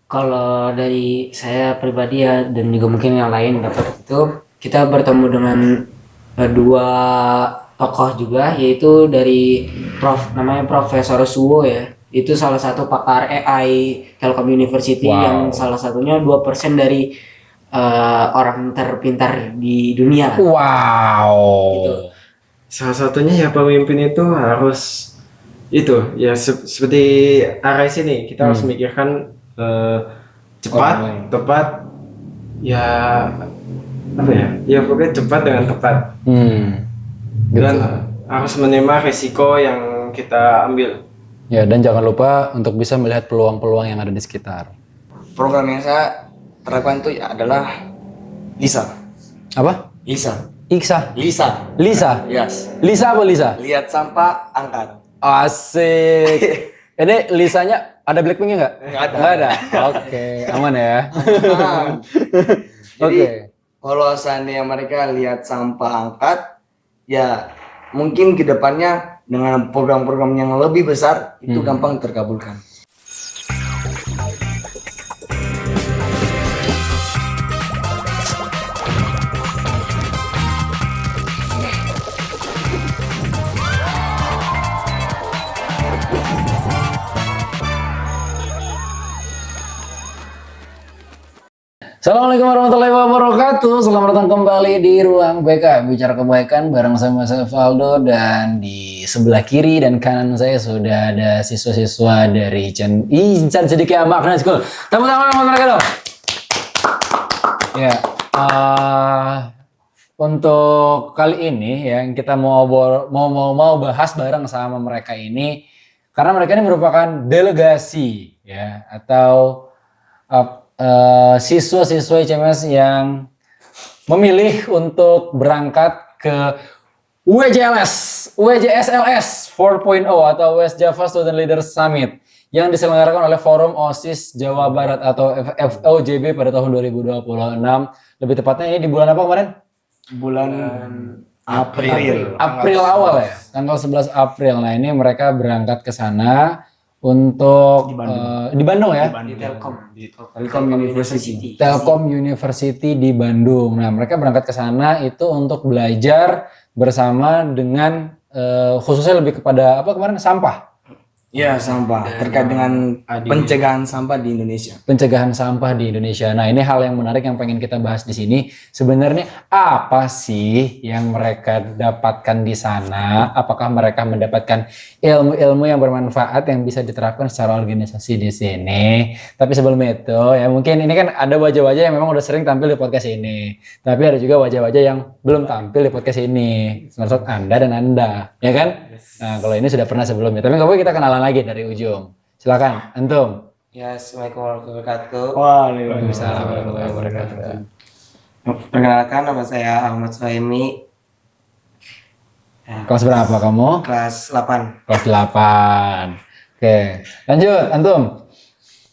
Kalau dari saya pribadi ya dan juga mungkin yang lain dapat itu kita bertemu dengan dua tokoh juga yaitu dari namanya Profesor Suwo ya. Itu salah satu pakar AI Telkom University yang salah satunya 2% dari orang terpintar di dunia. Wow. Gitu. Salah satunya ya pemimpin itu harus itu ya seperti Arais ini kita harus mikirkan cepat, tepat, ya apa ya? Ya pokoknya cepat dengan tepat. Dan harus menerima resiko yang kita ambil. Ya, dan jangan lupa untuk bisa melihat peluang-peluang yang ada di sekitar. Program yang saya terapkan itu adalah Lisa. Apa? Lisa. Iksa. Lisa. Lisa. Yes. Lisa apa Lisa? Lihat sampah, angkat. Asik. Ini Lisanya ada Blackpinknya nggak? Nggak ada. Nggak ada. Oke, aman ya. Jadi Oke. kalau seandainya mereka lihat sampah angkat, ya mungkin kedepannya dengan program-program yang lebih besar itu gampang terkabulkan. Assalamualaikum warahmatullahi wabarakatuh. Selamat datang kembali di Ruang BK Bicara Kebaikan bareng sama saya Valdo, dan di sebelah kiri dan kanan saya sudah ada siswa-siswa dari Insan Cendekia Magna School. Tepuk tangan buat mereka dong. Ya, untuk kali ini ya kita mau bahas bareng sama mereka ini karena mereka ini merupakan delegasi ya atau siswa-siswa ICMS yang memilih untuk berangkat ke WJSLS 4.0 atau West Java Student Leaders Summit yang diselenggarakan oleh Forum OSIS Jawa Barat atau FOJB pada tahun 2026. Lebih tepatnya ini di bulan apa kemarin? Bulan April awal ya, tanggal 11 April. Nah, ini mereka berangkat ke sana untuk di Bandung ya. Di Telkom University. Telkom University di Bandung. Nah, mereka berangkat ke sana itu untuk belajar bersama dengan khususnya lebih kepada apa kemarin, sampah. Ya, sampah terkait dengan pencegahan sampah di Indonesia. Pencegahan sampah di Indonesia. Nah, ini hal yang menarik yang pengen kita bahas di sini. Sebenarnya apa sih yang mereka dapatkan di sana? Apakah mereka mendapatkan ilmu-ilmu yang bermanfaat yang bisa diterapkan secara organisasi di sini? Tapi sebelum itu, ya mungkin ini kan ada wajah-wajah yang memang udah sering tampil di podcast ini. Tapi ada juga wajah-wajah yang belum tampil di podcast ini. Termasuk Anda dan Anda, ya kan? Nah, kalau ini sudah pernah sebelumnya. Tapi nggak apa-apa, kita kenalan lagi dari ujung. Silakan, Antum. Ya, assalamualaikum warahmatullahi wabarakatuh. Waalaikumsalam warahmatullahi wabarakatuh. Perkenalkan, nama saya Ahmad Suhaimi. Kelas berapa kamu? Kelas 8. Kelas 8. Oke, lanjut, Antum.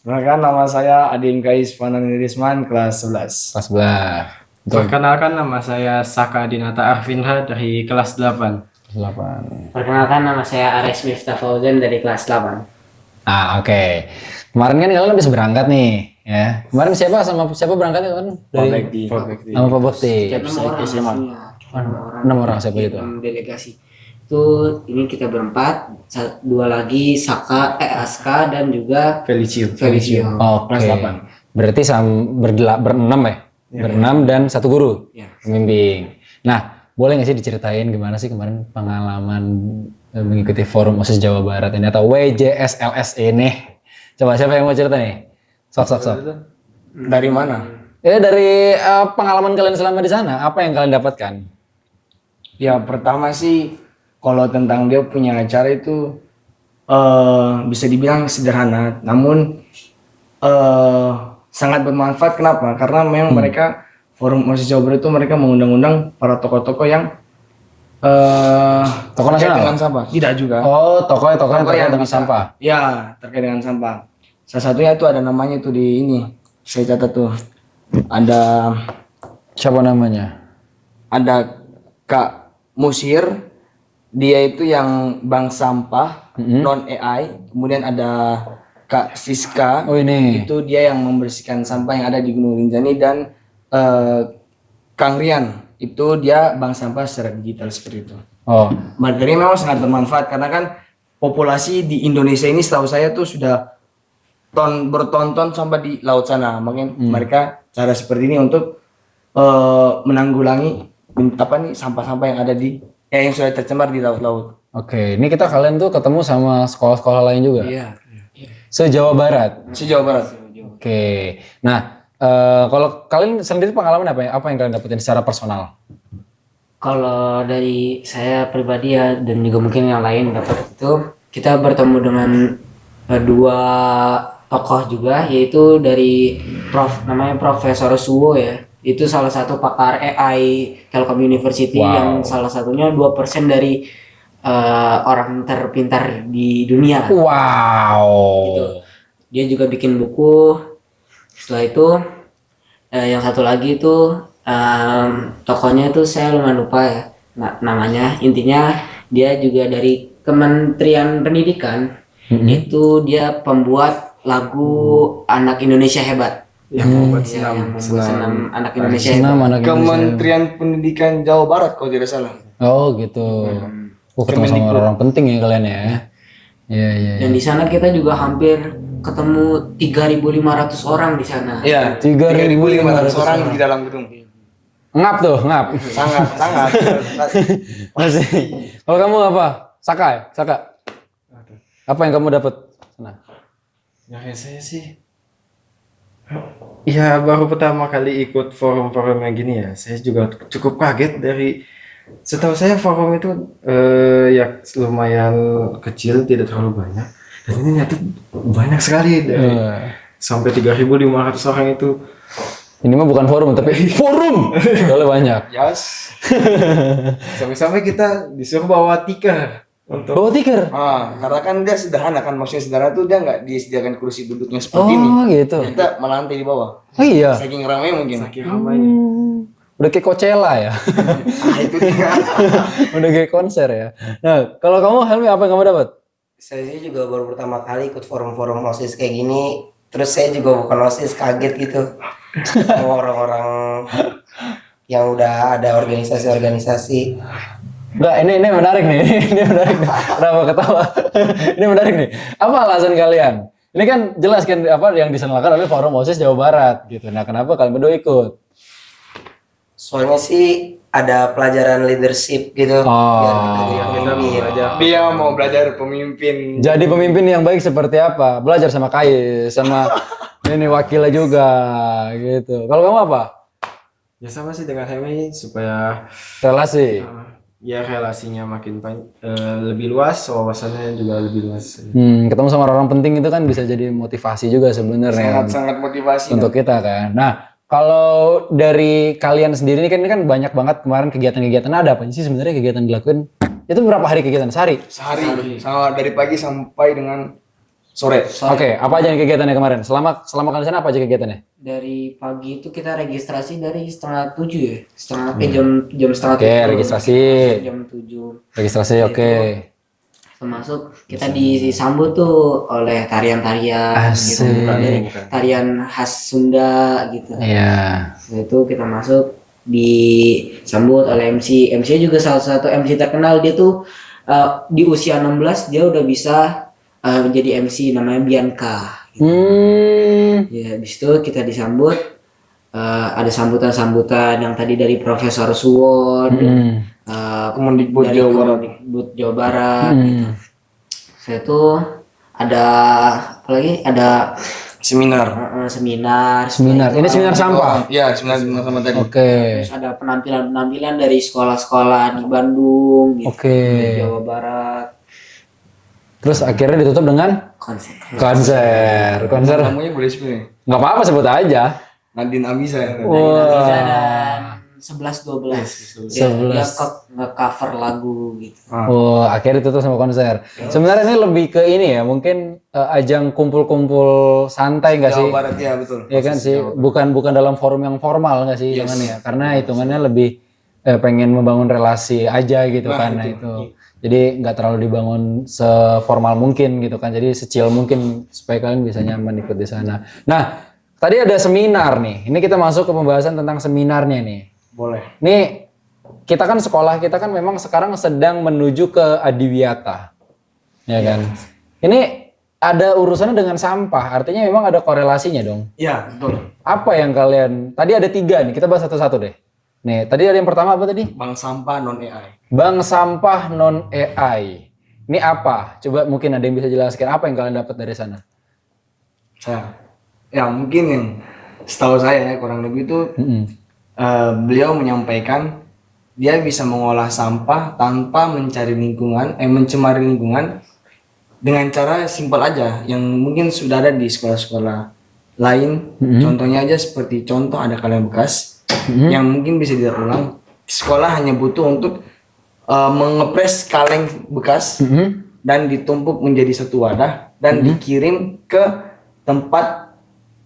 Perkenalkan, nama saya Adin Kais Fanani Risman, kelas 11. Kelas 11. Perkenalkan, nama saya Saka Dinata Arfinha dari kelas 8. Kelas 8. Perkenalkan, nama saya Ares Miftah Fauzan dari kelas 8. Oke. Kemarin kan kalian habis berangkat nih, ya. Kemarin siapa berangkat itu kan? Dari sama Pak Bekti. 6 orang siapa itu? Delegasi. Itu ini kita berempat, dua lagi Aska dan juga Felicio. Oke. Berarti berenam ya? Berenam dan satu guru. Ya. Pembimbing. Nah, boleh nggak sih diceritain gimana sih kemarin pengalaman mengikuti Forum OSIS Jawa Barat ini atau WJSLS ini? Coba siapa yang mau cerita nih? Sok. Dari mana? Ya dari pengalaman kalian selama di sana, apa yang kalian dapatkan? Ya, pertama sih kalau tentang dia punya acara itu bisa dibilang sederhana, namun sangat bermanfaat. Kenapa? Karena memang mereka Forum OSIS Jawa Barat itu mereka mengundang-undang para tokoh-tokoh yang Tokoh terkait nasional? dengan sampah. Tidak juga. Oh, tokoh yang terkait yang dengan bisa- sampah. Ya, terkait dengan sampah. Salah satunya itu ada namanya itu di ini. Saya catat tuh. Ada Siapa namanya? Kak Musir. Dia itu yang bank sampah non AI. Kemudian ada Kak Siska. Oh ini. Itu dia yang membersihkan sampah yang ada di Gunung Rinjani, dan Kang Rian itu dia bank sampah secara digital seperti itu. Oh. Materi memang sangat bermanfaat karena kan populasi di Indonesia ini setahu saya tuh sudah bertonton sampah di laut sana. Makanya mereka cara seperti ini untuk menanggulangi sampah-sampah yang ada yang sudah tercemar di laut-laut. Oke, ini kita kalian tuh ketemu sama sekolah-sekolah lain juga? Iya. Se-Jawa Barat? Se-Jawa Barat. Oke, nah kalau kalian sendiri pengalaman apa yang kalian dapetin secara personal? Kalau dari saya pribadi ya, dan juga mungkin yang lain dapat itu, kita bertemu dengan dua tokoh juga, yaitu dari namanya Profesor Suwo ya. Itu salah satu pakar AI Telkom University yang salah satunya 2% dari orang terpintar di dunia. Wow. Gitu. Dia juga bikin buku. Setelah itu yang satu lagi itu tokohnya itu saya lumayan lupa ya namanya. Intinya dia juga dari Kementerian Pendidikan. Itu dia pembuat lagu Anak Indonesia Hebat. Yang membuat senam anak Indonesia Senam hebat. anak Indonesia. Kementerian Pendidikan Jawa Barat kalau tidak salah. Oh gitu. Ketemu sama orang penting ya kalian ya. Iya. Dan di sana kita juga hampir ketemu 3.500 orang di sana. Iya, 3.500 orang di dalam gedung. Ngap tuh, ngap. Sangat. Masih. Kalau kamu apa? Saka? Apa yang kamu dapat? Nah. Ya kayak saya sih. Ya baru pertama kali ikut forum-forum yang gini ya. Saya juga cukup kaget setahu saya forum itu ya lumayan kecil, tidak terlalu banyak. Dan ini ternyata banyak sekali sampai 3.500 orang itu. Ini mah bukan forum tapi forum. Soalnya banyak. Yes. Sampai-sampai kita disuruh bawa tikar untuk Bawa tikar. Karena kan dia sederhana kan, maksudnya sederhana tuh dia nggak disediakan kursi duduknya seperti ini. Oh gitu. Kita melantai di bawah. Oh iya. Saking ramai mungkin. saking ramainya. Udah kayak Coachella ya. Itu dia. Udah kayak konser ya. Nah, kalau kamu Helmi apa yang kamu dapat? Saya sih juga baru pertama kali ikut forum-forum OSIS kayak gini. Terus saya juga bukan OSIS, kaget gitu. Sama orang-orang yang udah ada organisasi-organisasi. Enggak, ini menarik nih. Ini menarik nih. Kenapa ketawa? Ini menarik nih. Apa alasan kalian? Ini kan jelas kan apa yang disenangkan oleh forum OSIS Jawa Barat gitu. Nah, kenapa kalian berdua ikut? Soalnya sih ada pelajaran leadership gitu. Biar kita jadi pemimpin. Dia mau belajar pemimpin. Jadi pemimpin yang baik seperti apa? Belajar sama Kais, sama ini wakilnya juga gitu. Kalau kamu apa? Ya sama sih dengan Hemi supaya Relasi. ya relasinya makin lebih luas, wawasannya juga lebih luas. Ketemu sama orang penting itu kan bisa jadi motivasi juga sebenarnya. Sangat motivasi. Untuk kita kan. Nah, kalau dari kalian sendiri ini kan banyak banget kemarin kegiatan-kegiatan. Ada apa sih sebenarnya kegiatan dilakuin? Itu berapa hari kegiatan? Sehari? Sehari. Sama dari pagi sampai dengan sore. Oke, apa aja yang kegiatannya kemarin? Selama kalian di sana apa aja kegiatannya? Dari pagi itu kita registrasi dari 6:30 ya. Jam 6:30. Oke, registrasi. Jam 7. Registrasi, oke. Termasuk kita disambut tuh oleh tarian-tarian gitu, Asik. dari tarian khas Sunda gitu. Iya. Setelah itu kita masuk disambut oleh MC. MC juga salah satu MC terkenal, dia tuh di usia 16 dia udah bisa menjadi MC, namanya Bianca. Ya, habis itu kita disambut, ada sambutan-sambutan yang tadi dari Profesor Suwon, Kemendikbud dari Jawa Barat. Kemendikbud Jawa Barat. Gitu. Saya tuh ada apa lagi? Ada Seminar. seminar. Ini seminar sampah. Iya, seminar sama tadi. Oke. Terus ada penampilan dari sekolah-sekolah di Bandung, gitu, Oke. di Jawa Barat. Terus akhirnya ditutup dengan konser. Namanya boleh sebenarnya. Nggak apa-apa sebut aja. Nadine Amisa. Aziza dan 11-12. Dia 11. nge-cover lagu gitu. Oh, akhirnya ditutup sama konser. Sebenarnya ini lebih ke ini ya, mungkin ajang kumpul-kumpul santai nggak sih? Jawa Barat ya, betul. Iya kan sih, bukan dalam forum yang formal nggak sih, hitungannya ya? Karena hitungannya lebih pengen membangun relasi aja gitu Nah, karena itu. Jadi nggak terlalu dibangun seformal mungkin gitu kan. Jadi secil mungkin supaya kalian bisa nyaman ikut di sana. Nah, tadi ada seminar nih. Ini kita masuk ke pembahasan tentang seminarnya nih. Boleh. Nih, kita kan sekolah kita kan memang sekarang sedang menuju ke adiwiyata. Ya kan? Ini ada urusannya dengan sampah. Artinya memang ada korelasinya dong. Iya, betul. Apa yang kalian, tadi ada 3 nih, kita bahas satu-satu deh. Nih, tadi ada yang pertama apa tadi? Bank sampah non AI. Bank sampah non AI. Ini apa? Coba mungkin ada yang bisa jelaskan apa yang kalian dapat dari sana? Ya mungkin yang setahu saya ya kurang lebih itu beliau menyampaikan dia bisa mengolah sampah tanpa mencari lingkungan, mencemari lingkungan dengan cara simpel aja yang mungkin sudah ada di sekolah-sekolah lain. Contohnya aja seperti contoh ada kaleng bekas yang mungkin bisa didaur ulang. Sekolah hanya butuh untuk mengepres kaleng bekas dan ditumpuk menjadi satu wadah dan dikirim ke tempat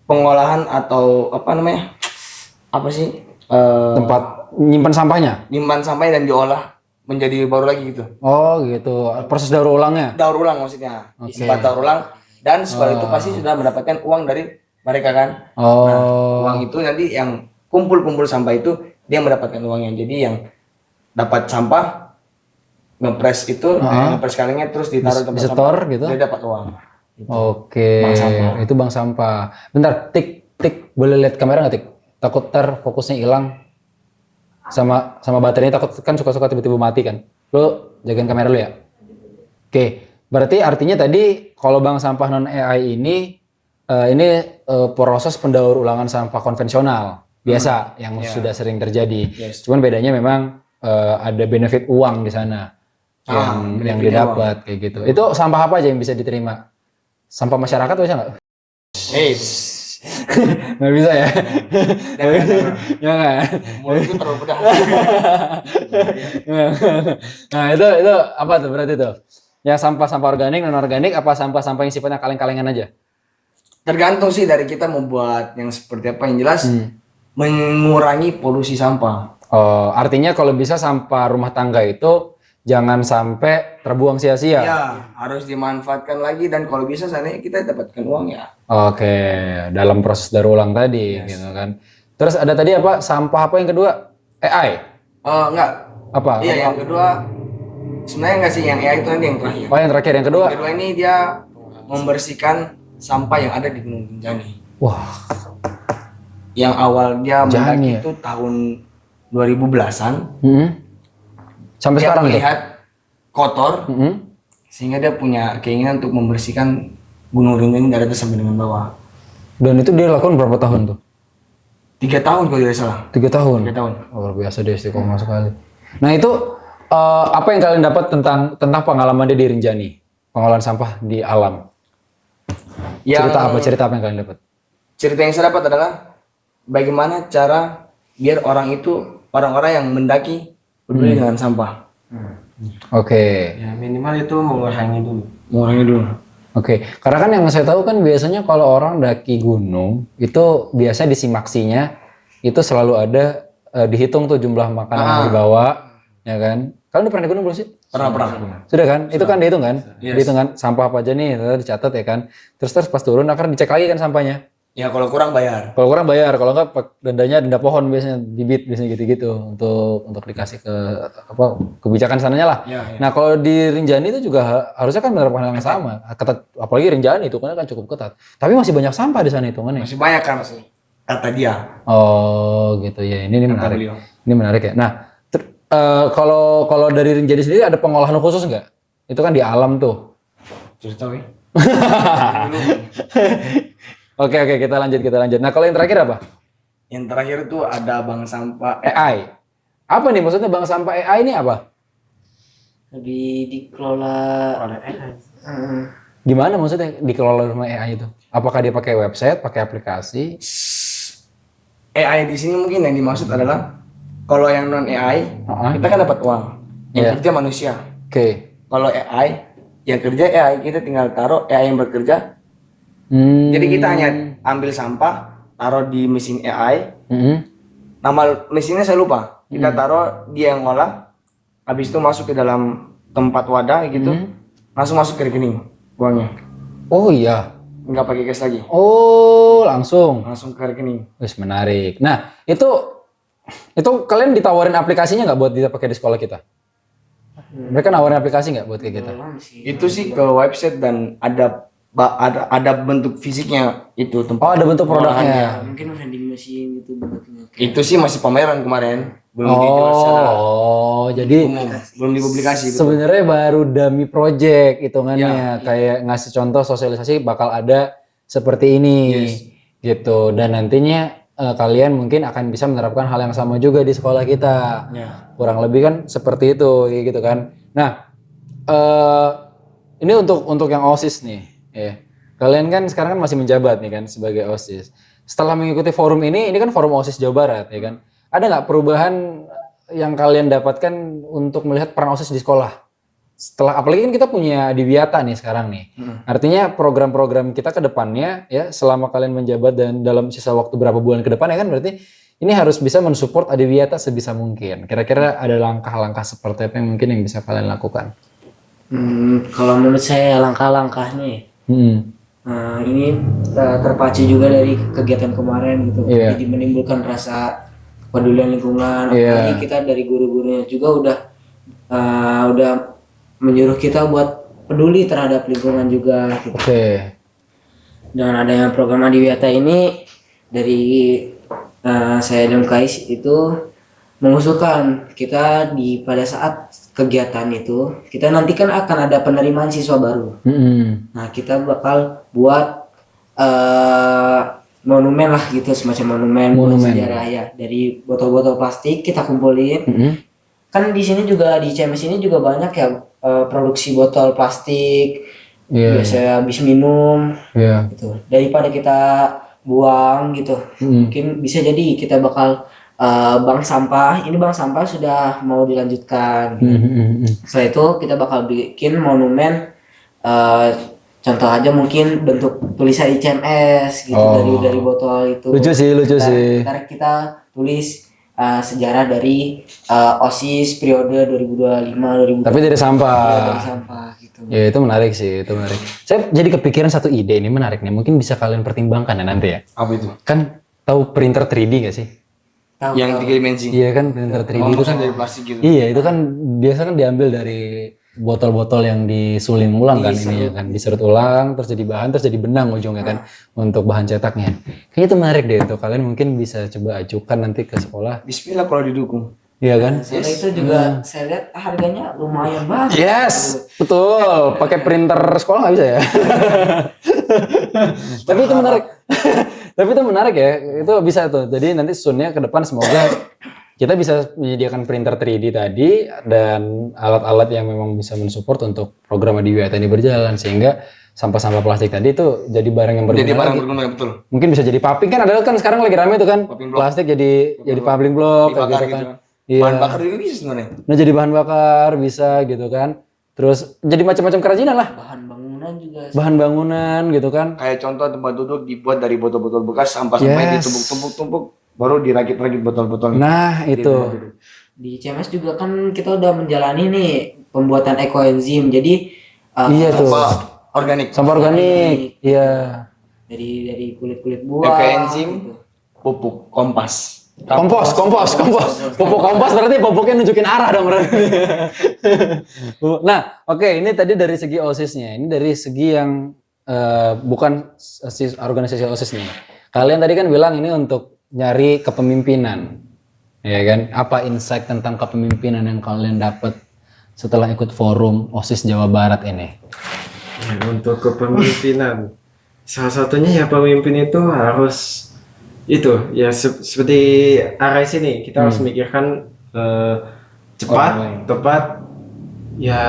pengolahan atau apa namanya? Apa sih? Tempat nyimpan sampahnya? Nyimpan sampahnya dan diolah menjadi baru lagi gitu. Oh gitu, proses daur ulangnya? Daur ulang maksudnya. Oke. Sempat daur ulang dan sekolah itu pasti sudah mendapatkan uang dari mereka kan. Oh. Nah, uang itu nanti yang kumpul-kumpul sampah itu dia mendapatkan uangnya. Jadi yang dapat sampah ngepres itu, ngepres kalengnya terus ditaruh di tempat disetor sampah, gitu? dia dapat uang. Gitu. Oke, Bank sampah. itu bank sampah. Bentar, tik, boleh lihat kamera nggak tik? Takut ntar fokusnya hilang. Sama baterainya takut kan suka-suka tiba-tiba mati kan. Lo jagain kamera lo ya. Oke, berarti artinya tadi kalau bank sampah non AI ini proses pendaur ulangan sampah konvensional biasa yang sudah sering terjadi. Yes. Cuman bedanya memang ada benefit uang di sana yang benefitnya didapat kayak gitu. Itu sampah apa aja yang bisa diterima? Sampah masyarakat bisa nggak? Nggak bisa ya? Ya nggak? Mulutku terlalu pedas. Nah itu apa tuh berarti tuh? Ya sampah-sampah organik, non organik, apa sampah-sampah yang sifatnya kaleng-kalengan aja? Tergantung sih dari kita membuat yang seperti apa, yang jelas mengurangi polusi sampah. Oh, artinya kalau bisa sampah rumah tangga itu jangan sampai terbuang sia-sia. Ya, harus dimanfaatkan lagi dan kalau bisa sana kita dapatkan uang ya. Oke, dalam proses daur ulang tadi gitu kan. Terus ada tadi apa? Sampah apa yang kedua? AI. Enggak. Apa? Iya, yang kedua sebenarnya enggak sih, yang AI itu nanti yang terakhir. Oh, yang terakhir yang kedua. Yang kedua ini dia membersihkan sampah yang ada di Gunung Rinjani. Wah, Yang awal dia Rinjani mendaki ya? itu tahun 2010-an. sampai Dia sekarang tuh. melihat kotor sehingga dia punya keinginan untuk membersihkan Gunung Rinjani dari atas sampai dengan bawah. Dan itu dia lakukan berapa tahun tuh? 3 tahun kalau tidak salah. 3 tahun. 3 tahun. Oh, luar biasa dia istiqomah sekali. Nah itu apa yang kalian dapat tentang pengalaman dia di Rinjani, pengolahan sampah di alam? Cerita apa yang kalian dapat? Cerita yang saya dapat adalah bagaimana cara biar orang-orang yang mendaki peduli dengan sampah. Oke. Ya minimal itu mengurangi dulu. Mengurangi dulu. Oke, karena kan yang saya tahu kan biasanya kalau orang daki gunung itu biasanya di simaksinya itu selalu ada dihitung tuh jumlah makanan yang dibawa, ya kan? Kalian udah pernah di gunung belum sih? Pernah. Sudah kan? Itu kan dihitung kan? Yes. Dihitung kan sampah apa aja nih, dicatat ya kan? Terus pas turun akan dicek lagi kan sampahnya. Ya kalau kurang bayar. Kalau kurang bayar, kalau enggak denda pohon biasanya bibit biasanya gitu-gitu untuk dikasih ke kebijakan sananya lah. Ya. Nah kalau di Rinjani itu juga harusnya kan menerapkan hal yang sama, ketat, apalagi Rinjani itu kan cukup ketat. Tapi masih banyak sampah di sana hitungannya. Masih banyak kan masih. Kata dia. Oh gitu ya, ini menarik. beliau. Ini menarik ya. Nah kalau dari Rinjani sendiri ada pengolahan khusus nggak? Itu kan di alam tuh. Cerita weh. Oke, kita lanjut. Nah, kalau yang terakhir apa? Yang terakhir itu ada bank sampah AI. Apa nih maksudnya bank sampah AI ini apa? Lebih dikelola oleh AI. Gimana maksudnya dikelola sama AI itu? Apakah dia pakai website, pakai aplikasi? AI di sini mungkin yang dimaksud adalah kalau yang non AI kita kan dapat uang. Yang Iya. kerja manusia. Oke. Kalau AI yang kerja AI kita tinggal taruh AI yang bekerja. Jadi kita hanya ambil sampah, taruh di mesin AI. Nama mesinnya saya lupa. Kita taruh dia yang ngolah. Habis itu masuk ke dalam tempat wadah gitu, langsung masuk ke rekening uangnya. Oh iya. Nggak pakai cash lagi, Oh, langsung. langsung ke rekening. Wis menarik. Nah, itu kalian ditawarin aplikasinya nggak buat kita pakai di sekolah kita? Mereka nawarin aplikasi nggak buat kayak kita? Belum sih. Itu sih ke website dan ada bentuk fisiknya itu tempat. Oh, ada bentuk produknya. Mungkin vending machine gitu bentuknya. Itu sih masih pameran kemarin, belum dijual secara Oh, jadi umum, belum dipublikasi. sebenarnya baru dummy project hitungannya, Ya, kayak ngasih contoh sosialisasi bakal ada seperti ini, gitu. Dan nantinya kalian mungkin akan bisa menerapkan hal yang sama juga di sekolah kita. Ya. Kurang lebih kan seperti itu, kayak gitu kan. Nah, ini untuk yang OSIS nih, ya. Kalian kan sekarang kan masih menjabat nih kan sebagai OSIS. Setelah mengikuti forum ini kan forum OSIS Jawa Barat, ya kan. Ada nggak perubahan yang kalian dapatkan untuk melihat peran OSIS di sekolah? Setelah apalagi kan kita punya Adiwiyata nih sekarang nih. Artinya program-program kita ke depannya ya selama kalian menjabat dan dalam sisa waktu berapa bulan ke depan ya kan berarti ini harus bisa mensupport Adiwiyata sebisa mungkin. Kira-kira ada langkah-langkah seperti apa yang mungkin yang bisa kalian lakukan? Kalau menurut saya langkah-langkahnya Hmm. ini terpacu juga dari kegiatan kemarin gitu. Iya. Jadi menimbulkan rasa kepedulian lingkungan. Iya. Apalagi kita dari guru-gurunya juga udah menyuruh kita buat peduli terhadap lingkungan juga gitu. Oke. Dengan adanya program Adiwiyata ini dari saya dan Kais itu mengusulkan kita pada saat kegiatan itu kita nanti kan akan ada penerimaan siswa baru. Nah kita bakal buat monumen lah gitu, semacam monumen buat sejarah ya, dari botol-botol plastik kita kumpulin. Kan di sini juga di CMS ini juga banyak ya produksi botol plastik, biasanya habis minum gitu. Daripada kita buang gitu, mungkin bisa jadi kita bakal bank sampah. Ini bank sampah sudah mau dilanjutkan. Setelah itu kita bakal bikin monumen, contoh aja mungkin bentuk tulisan ICMS gitu dari botol itu. Lucu sih. Ntar kita tulis sejarah dari OSIS periode 2025-2025. Tapi dari sampah. Dari sampah gitu. Ya itu menarik sih, itu menarik. Saya jadi kepikiran satu ide ini menarik nih. Mungkin bisa kalian pertimbangkan ya nanti ya. Apa itu? Kan tahu printer 3D gak sih? Tahu, Yang 3 dimensi. Iya kan printer 3D itu kan dari plastik gitu. Iya, itu kan biasa kan diambil dari botol-botol yang disulin ulang kan ini ya kan, diserut ulang terus jadi bahan terus jadi benang ujungnya kan untuk bahan cetaknya. Kayaknya itu menarik deh itu. Kalian mungkin bisa coba ajukan nanti ke sekolah. Bismillah kalau didukung. Iya kan? Soalnya itu juga saya lihat harganya lumayan banget. Yes, betul. Pakai printer sekolah nggak bisa ya? Tapi itu menarik. Tapi itu menarik ya. Itu bisa tuh. Jadi nanti soon-nya ke depan semoga kita bisa menyediakan printer 3D tadi dan alat-alat yang memang bisa mensupport untuk program Adiwiyata ini berjalan sehingga sampah-sampah plastik tadi itu jadi barang yang berguna. Jadi barang lagi. berguna betul. Mungkin bisa jadi paping kan, ada kan sekarang lagi rame itu kan Paping blok. plastik jadi paping blok kayak Dibakar gitu gitu kan. kan. Iya. Bahan bakar juga bisa sebenarnya. Nah jadi bahan bakar bisa gitu kan. Terus jadi macam-macam kerajinan lah. Bahan bangunan juga. Bahan bangunan gitu kan. Kayak contoh tempat duduk dibuat dari botol-botol bekas, sampah-sampah ditumpuk-tumpuk baru dirakit-rakit botol-botol. Nah itu. Di CMS juga kan kita udah menjalani nih pembuatan ekoenzim. Jadi Iya tuh. Sampah organik. Sampah organik. Iya. dari kulit-kulit buah. Ekoenzim, gitu. pupuk kompas. Kompos. Pupuk kompos berarti pupuknya nunjukin arah dong berarti. Nah, oke, ini tadi dari segi OSIS-nya. Ini dari segi yang bukan organisasi OSIS nih. Kalian tadi kan bilang ini untuk nyari kepemimpinan. Ya kan? Apa insight tentang kepemimpinan yang kalian dapat setelah ikut forum OSIS Jawa Barat ini? Ya, untuk kepemimpinan, salah satunya ya pemimpin itu harus itu ya seperti arah sini kita harus memikirkan cepat, tepat, ya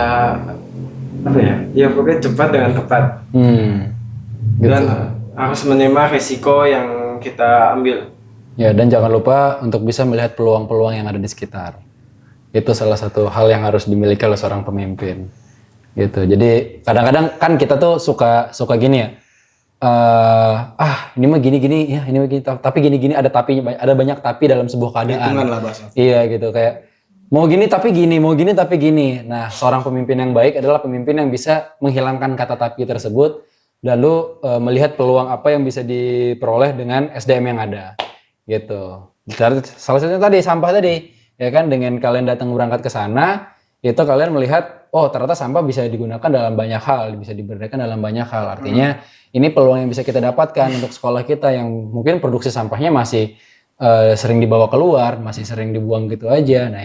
apa ya pokoknya cepat dengan tepat dan harus menerima resiko yang kita ambil. Ya, dan jangan lupa untuk bisa melihat peluang-peluang yang ada di sekitar. Itu salah satu hal yang harus dimiliki oleh seorang pemimpin. Gitu. Jadi kadang-kadang kan kita tuh suka gini ya. Ini mah gini-gini ya, ini mah gini, tapi gini-gini ada tapinya, ada banyak tapi dalam sebuah keadaan. Hitungan lah bahasa. Iya gitu, kayak Mau gini tapi gini, mau gini tapi gini. Nah, seorang pemimpin yang baik adalah pemimpin yang bisa menghilangkan kata tapi tersebut, lalu melihat peluang apa yang bisa diperoleh dengan SDM yang ada, gitu. Salah satunya tadi sampah tadi, ya kan? Dengan kalian datang berangkat ke sana, itu kalian melihat, oh ternyata sampah bisa digunakan dalam banyak hal, bisa diberdayakan dalam banyak hal. Artinya ini peluang yang bisa kita dapatkan untuk sekolah kita yang mungkin produksi sampahnya masih sering dibawa keluar, masih sering dibuang gitu aja. Nah,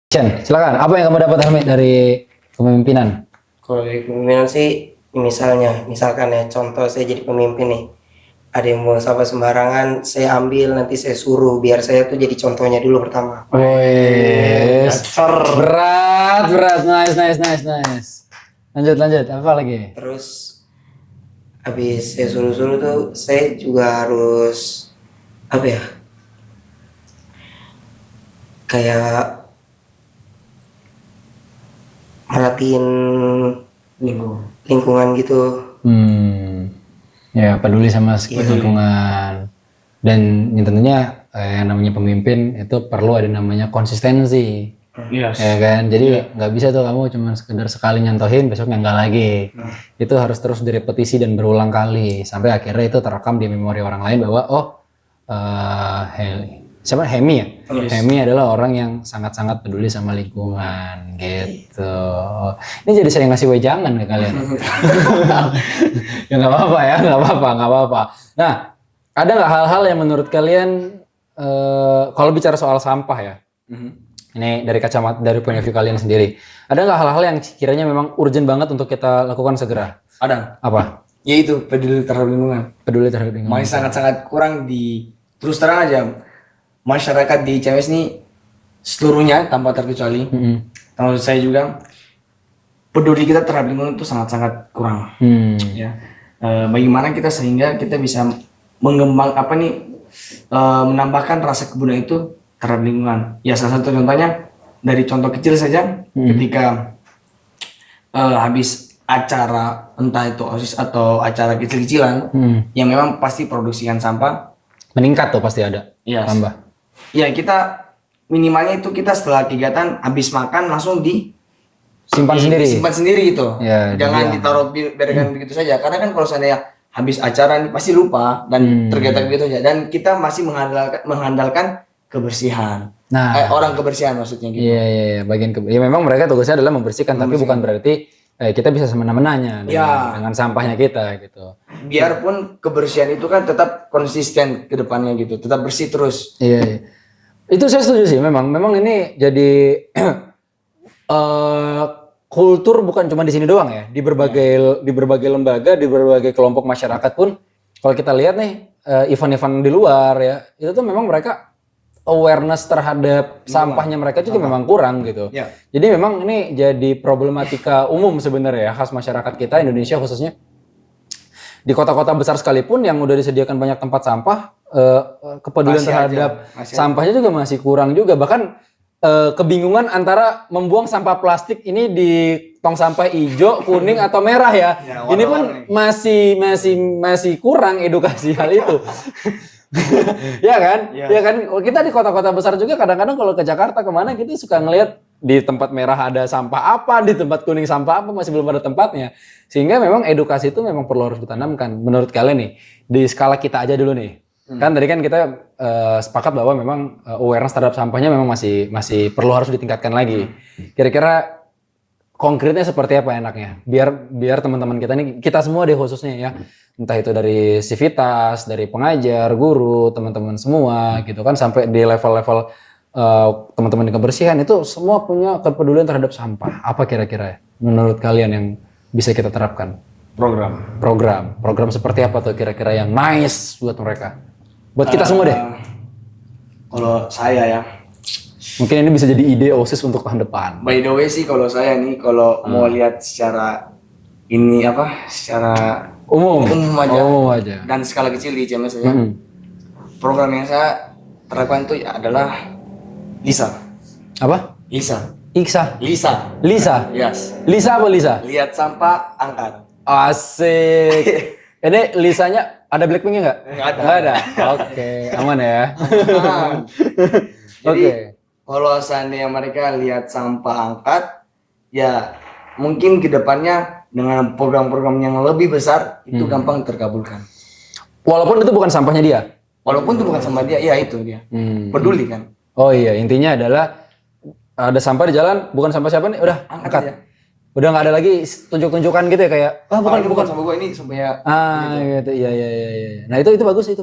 Chen, silakan. Apa yang kamu dapat Hamid dari kepemimpinan? Kalau dari kepemimpinan sih, misalkan ya, contoh saya jadi pemimpin nih, ada yang buang sampah sembarangan, saya ambil, nanti saya suruh, biar saya tuh jadi contohnya dulu pertama. Wih, berat, nice. Lanjut, apa lagi? Terus habis saya suruh-suruh tuh, saya juga harus apa ya, kayak merhatiin lingkungan gitu. Ya peduli sama lingkungan. Dan tentunya yang namanya pemimpin itu perlu ada namanya konsistensi. Yes. Ya kan, jadi nggak bisa tuh kamu cuma sekedar sekali nyontohin besok nggak lagi. Itu harus terus direpetisi dan berulang kali sampai akhirnya itu terekam di memori orang lain bahwa siapa Hemi ya? Hemi adalah orang yang sangat-sangat peduli sama lingkungan gitu. Ini jadi saya ngasih wejangan ke kalian. Ya nggak apa-apa ya, nggak apa-apa. Nah, ada nggak hal-hal yang menurut kalian kalau bicara soal sampah ya? Ini dari kacamata, dari point of view kalian sendiri. Ada nggak hal-hal yang kiranya memang urgent banget untuk kita lakukan segera? Ada. Apa? Yaitu peduli terhadap lingkungan. Peduli terhadap lingkungan. Masih sangat-sangat kurang di, terus terang aja, masyarakat di CMS ini seluruhnya tanpa terkecuali, termasuk saya juga, peduli kita terhadap lingkungan itu sangat-sangat kurang. Ya, bagaimana kita sehingga kita bisa menambahkan rasa kebudayaan itu terhadap lingkungan. Ya salah satu contohnya dari contoh kecil saja, ketika habis acara entah itu OSIS atau acara kecil-kecilan yang memang pasti produksikan sampah meningkat tuh pasti ada. Yes. Tambah. Ya kita minimalnya itu kita setelah kegiatan habis makan langsung Simpan sendiri itu. Ya, jangan ditaruh biarkan begitu saja, karena kan kalau seandainya habis acara ini pasti lupa dan tergeletak begitu saja, dan kita masih mengandalkan kebersihan. Nah, orang kebersihan maksudnya gitu. Iya, bagian ya memang mereka tugasnya adalah membersihkan, tapi bukan berarti kita bisa semena-menanya dengan sampahnya kita gitu. Biarpun kebersihan itu kan tetap konsisten ke depannya gitu, tetap bersih terus. Iya. Itu saya setuju sih, memang ini jadi kultur bukan cuma di sini doang ya, di berbagai lembaga, di berbagai kelompok masyarakat pun kalau kita lihat nih event-event di luar ya, itu tuh memang mereka awareness terhadap sampahnya mereka juga memang kurang gitu. Ya. Jadi memang ini jadi problematika umum sebenarnya ya, khas masyarakat kita Indonesia khususnya. Di kota-kota besar sekalipun yang udah disediakan banyak tempat sampah, kepedulian terhadap sampahnya juga masih kurang juga. Bahkan kebingungan antara membuang sampah plastik ini di tong sampah hijau, kuning atau merah ya. Ini pun masih kurang edukasi hal itu. Ya kan? Ya kan? Kita di kota-kota besar juga kadang-kadang kalau ke Jakarta kemana kita suka ngelihat di tempat merah ada sampah apa, di tempat kuning sampah apa, masih belum ada tempatnya. Sehingga memang edukasi itu memang perlu harus ditanamkan. Menurut kalian nih, di skala kita aja dulu nih. Kan tadi kan kita sepakat bahwa memang awareness terhadap sampahnya memang masih perlu harus ditingkatkan lagi. Kira-kira konkretnya seperti apa enaknya? Biar teman-teman kita nih, kita semua deh khususnya ya. Entah itu dari sivitas, dari pengajar, guru, teman-teman semua gitu kan, sampai di level-level teman-teman di kebersihan itu semua punya kepedulian terhadap sampah. Apa kira-kira menurut kalian yang bisa kita terapkan? Program seperti apa tuh kira-kira yang nice buat mereka? Buat kita semua deh. Kalau saya ya, mungkin ini bisa jadi ide OSIS untuk tahun depan. By the way sih kalau saya nih, kalau mau lihat secara umum aja dan skala kecil di CMS saja, program yang saya terapkan itu adalah LISA. Apa? LISA. Lisa. Yes. Lisa apa Lisa? Lihat sampah, angkat. Asik. Ini Lisanya ada Blackpink-nya nggak? Nggak ada. Nggak ada. Oke, aman ya. Jadi Kalau seandainya mereka lihat sampah angkat, ya mungkin kedepannya dengan program-program yang lebih besar itu gampang terkabulkan. Walaupun itu bukan sampahnya dia. Walaupun itu bukan sama dia, ya itu dia. Peduli kan. Oh iya, intinya adalah ada sampah di jalan, bukan sampah siapa nih, udah angkat. aja. Udah nggak ada lagi tunjuk-tunjukan gitu ya kayak, Bukan sama gua, ini supaya gitu. Iya. Nah itu bagus. Itu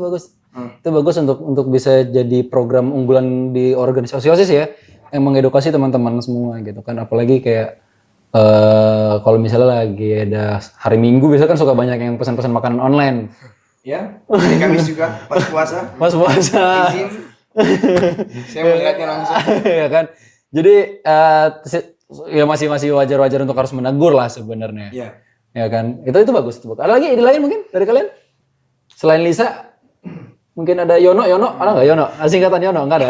bagus untuk bisa jadi program unggulan di organisasi OSIS ya, yang mengedukasi teman-teman semua gitu kan. Apalagi kayak kalau misalnya lagi ada hari Minggu biasanya kan suka banyak yang pesan-pesan makanan online. ya, hari Kamis juga pas puasa. Pas puasa. Izin. Saya melihatnya langsung. Ya kan. Jadi ya masih wajar-wajar untuk harus menegur lah sebenarnya. Iya. Ya kan. Itu bagus. Ada lagi ide lain mungkin dari kalian? Selain Lisa, mungkin ada Yono, ada nggak Yono? Singkatan Yono nggak ada.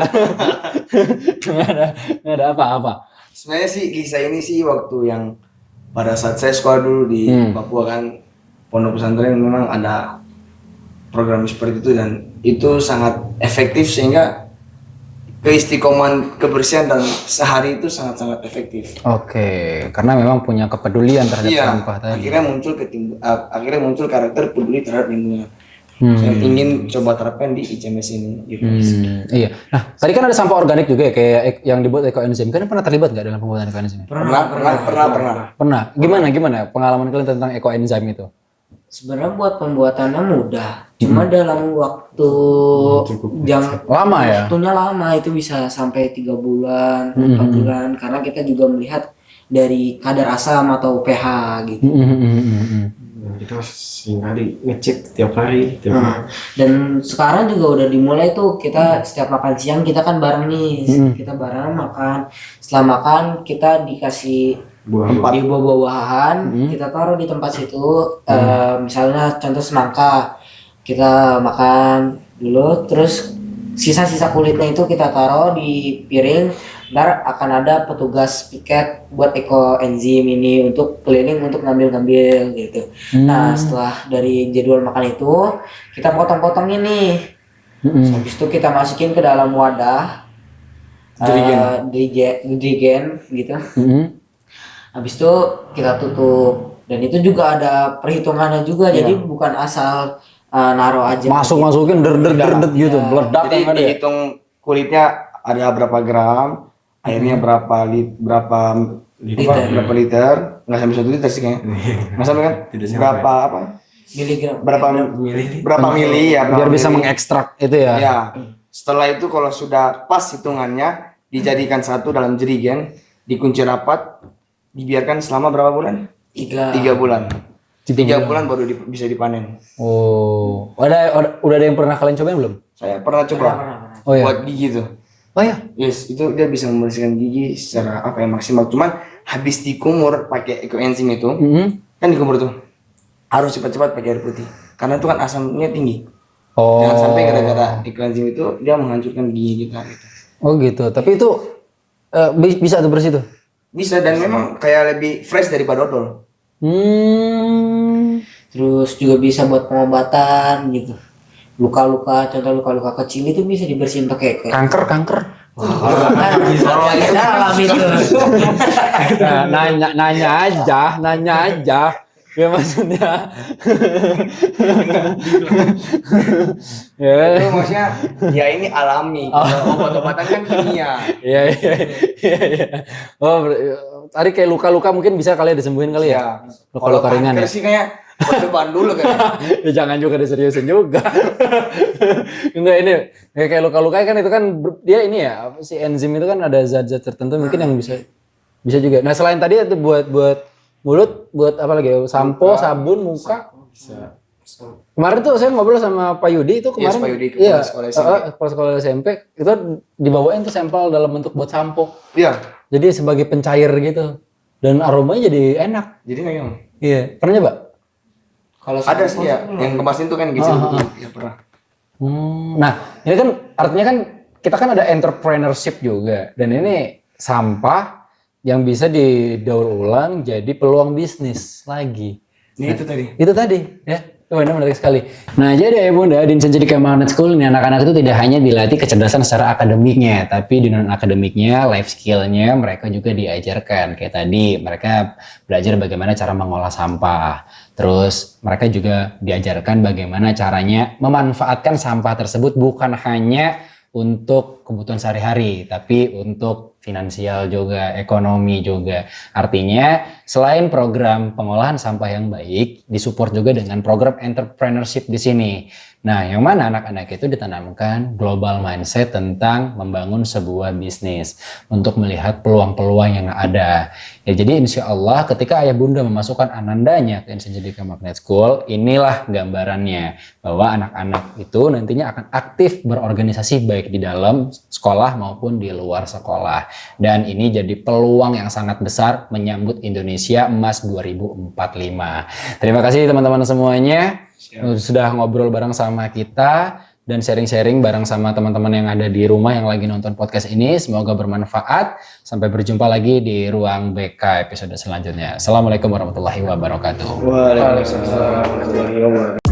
nggak ada apa-apa. Sebenarnya sih Lisa ini sih waktu yang pada saat saya sekolah dulu di Papua kan, pondok pesantren memang ada program seperti itu dan itu sangat efektif sehingga keistiqomahan kebersihan dan sehari itu sangat-sangat efektif. Oke, karena memang punya kepedulian terhadap sampah tadi. Akhirnya muncul karakter peduli terhadap lingkungan. Saya ingin coba terapkan di ICMS ini. Gitu. Iya. Nah, tadi kan ada sampah organik juga ya, kayak yang dibuat ekoenzim. Kalian pernah terlibat nggak dalam pembuatan ekoenzim? Pernah. Gimana pengalaman kalian tentang ekoenzim itu? Sebenarnya buat pembuatannya mudah, cuma dalam waktu lama ya. Waktunya lama, itu bisa sampai 3 bulan, 4 bulan, karena kita juga melihat dari kadar asam atau pH gitu. Kita sering kali ngecek tiap hari. Dan sekarang juga udah dimulai tuh, kita setiap makan siang kita kan bareng nih, kita bareng makan. Setelah makan kita dikasih buah-buahan, kita taruh di tempat situ. Misalnya contoh semangka, kita makan dulu, terus sisa-sisa kulitnya itu kita taruh di piring. Ntar akan ada petugas piket buat ekoenzim ini untuk keliling untuk ngambil gitu. Nah setelah dari jadwal makan itu kita potong-potong ini. Habis itu kita masukin ke dalam wadah jerigen gitu. Habis itu kita tutup, dan itu juga ada perhitungannya juga. Jadi bukan asal naruh aja. Masukin der gitu, meledak. Jadi dihitung kulitnya ada berapa gram, airnya berapa liter, nggak sampai 1 liter sih kayaknya. Nggak sampai kan? Berapa mili ya? Biar bisa mengekstrak itu ya. Ya. Setelah itu kalau sudah pas hitungannya, dijadikan satu dalam jerigen, dikunci rapat, dibiarkan selama berapa bulan? 3 bulan. 3 bulan baru bisa dipanen. Oh, udah ada yang pernah kalian cobain belum? Saya pernah coba. Oh ya. Buat gigi tuh. Oh ya. Yes, itu dia bisa membersihkan gigi secara maksimal. Cuman habis dikumur pakai ekoenzim itu, kan dikumur tuh harus cepat-cepat pakai air putih. Karena itu kan asamnya tinggi. Oh. Jangan sampai gara-gara ekoenzim itu dia menghancurkan gigi kita gitu. Oh gitu. Tapi itu bisa tuh bersih tuh. Bisa, dan memang kayak lebih fresh daripada odol. Terus juga bisa buat pengobatan gitu. Luka-luka, contoh luka-luka kecil itu bisa dibersihin pakai kanker. bisa dalam itu. Nanya aja. Ya maksudnya. Itu maksudnya ya ini alami. Obat-obatan kan kimia. Iya. Oh, tadi kayak luka-luka mungkin bisa kali ya disembuhin kali ya. Luka-luka ringan ya. Sih kayak percobaan dulu kan. Ya jangan juga diseriusin juga. Enggak, ini kayak luka-luka kan itu kan dia ini ya, si enzim itu kan ada zat-zat tertentu mungkin yang bisa juga. Nah, selain tadi itu buat mulut, buat apa lagi? Sampo, sabun, muka. Bisa. Kemarin tuh saya ngobrol sama Pak Yudi itu kemarin. Pak Yudi, iya, kepala sekolah SMP itu dibawain tuh sampel dalam bentuk buat sampo. Iya. Jadi sebagai pencair gitu. Dan aromanya jadi enak. Jadi kayak Iya, pernah nyoba? kalau ada sih ya, yang kemasin tuh kan gitu. Ya pernah. Nah, ini kan artinya kan kita kan ada entrepreneurship juga, dan ini sampah yang bisa didaur ulang jadi peluang bisnis lagi. Itu tadi. Itu tadi ya. Benar menarik sekali. Nah, jadi ya Bunda, di Insenjadika Magnet School ini anak-anak itu tidak hanya dilatih kecerdasan secara akademiknya, tapi di non akademiknya, life skill-nya mereka juga diajarkan. Kayak tadi mereka belajar bagaimana cara mengolah sampah. Terus mereka juga diajarkan bagaimana caranya memanfaatkan sampah tersebut bukan hanya untuk kebutuhan sehari-hari, tapi untuk finansial juga, ekonomi juga. Artinya selain program pengolahan sampah yang baik, disupport juga dengan program entrepreneurship di sini. Nah, yang mana anak-anak itu ditanamkan global mindset tentang membangun sebuah bisnis untuk melihat peluang-peluang yang ada. Ya, jadi insya Allah ketika ayah bunda memasukkan anandanya ke Insenjadika Magnet School, inilah gambarannya bahwa anak-anak itu nantinya akan aktif berorganisasi baik di dalam sekolah maupun di luar sekolah. Dan ini jadi peluang yang sangat besar menyambut Indonesia Emas 2045. Terima kasih teman-teman semuanya. Sudah ngobrol bareng sama kita dan sharing-sharing bareng sama teman-teman yang ada di rumah yang lagi nonton podcast ini. Semoga bermanfaat. Sampai berjumpa lagi di Ruang BK episode selanjutnya. Assalamualaikum warahmatullahi wabarakatuh. Waalaikumsalam warahmatullahi wabarakatuh.